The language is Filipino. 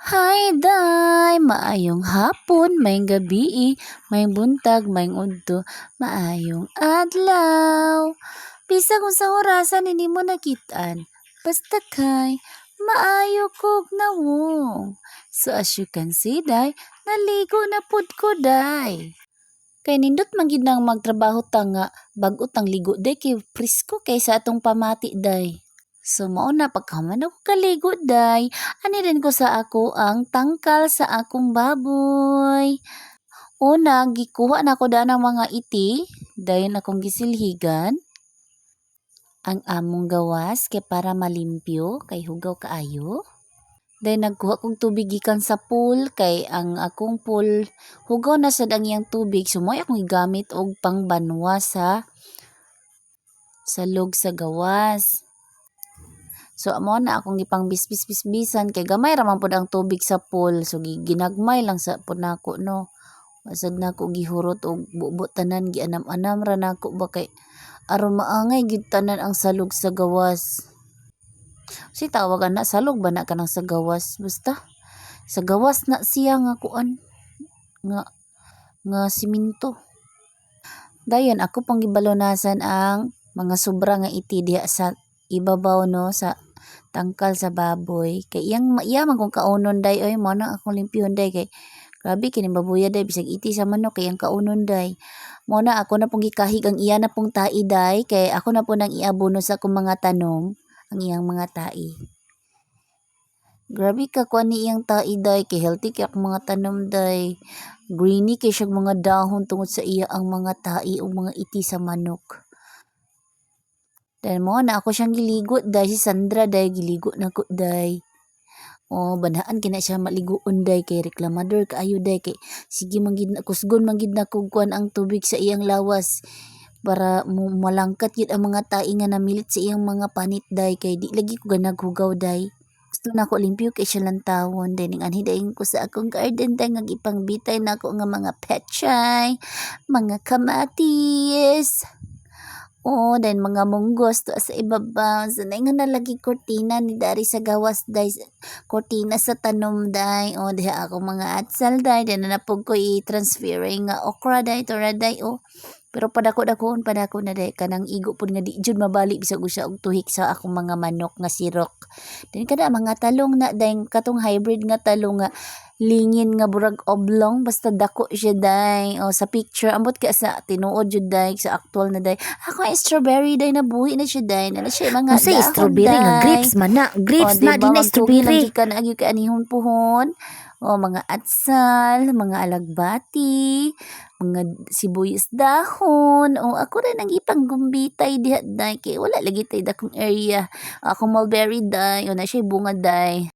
Hi day! Maayong hapon, maayong gabi, maayong buntag, maayong udto, maayong adlaw. Bisag unsang orasan hindi mo nakitaan, basta kay maayo kog nawong. So as you can see day, naligo na pud ko day. Kay nindot man gid nang magtrabaho ta nga bag-o tang ligo day kay presko kaysa atong pamati day. So mao na pagkahuman ako kaligo day, ani rin ko sa ako ang tangkal sa akong baboy. Una, gikuha na ko ng mga iti, dayon akong gisilhigan. Ang among gawas kay para malimpyo kay hugaw kaayo. Dayon nagkuha kong tubig gikan sa pool kay ang akong pool hugaw na sad ang iyang tubig, so mo'y akong igamit og pangbanwa sa log sa gawas. So amo na akong gipang bisbisan kay gamay ra man pud ang tubig sa pool, so ginagmay lang sa pud nako no. Masad nako gihurot og bubo tanan, gianam-anam ra nako ba kay aron maangay gid tanan ang salog sa gawas. Si tawag na salog ba na kanang sa gawas, basta sa gawas na siya nga kuan nga simento. Dayon ako pang gibalunasan ang mga sobra nga iti diha sa ibabaw no sa tangkal sa baboy kay iyang man kung kaunon day oy mo na akong limpyon day kay grabe kini baboya day bisag iti sa manok kay ang kaunon day mo na ako na pong gikahig ang iya na pong tai day kay ako na po nang iabono sa akong mga tanom ang iyang mga tai. Grabe ka kuan ni iyang tai day kay healthy kay akong mga tanom day. Greeny kay siya mga dahon tungod sa iya ang mga tai o mga iti sa manok. Dahil mo na ako siyang giligo day si Sandra day giligo na ko day. O banhaan kina siya maliguon day kay reklamador kaayo day kay sige manggid na kusgon manggid na kog kuan ang tubig sa iyang lawas para malangkat gid ang mga tai nga namilit sa iyang mga panit day kay di lagi ko ganaghugaw day. Gusto na ko limpyo kay siya lang tawon day ning anhi day ko sa akong garden day nga gipangbitay na ako nga mga petchay, mga kamatis. Oo, then mga munggos to sa ibabaw. So, nga nalagi kortina ni dari sa gawas day. Kortina sa tanom day. O, diha ako mga atsal day. Then napog ko i-transferring nga okra day, tora day. O, pero padako na day. Kanang igo po nga di jud mabalik bisag siya og tuhik sa akong mga manok nga sirok. Then kada mga talong na day. Katong hybrid nga talong nga lingin nga burag oblong basta dako siya day o sa picture ambot ka sa tinuod jud day sa actual na day ako ay strawberry day na buhi na siya day na siya mga Unsay dahon strawberry nga grapes man na. Grapes na di na strawberry. ka na agi ka anihon puhon o mga atsal, mga alagbati, mga sibuyas dahon o ako rin ang ipang gumbitay diha day kay wala lagi tay dakong area ako mulberry day o na siya bunga day.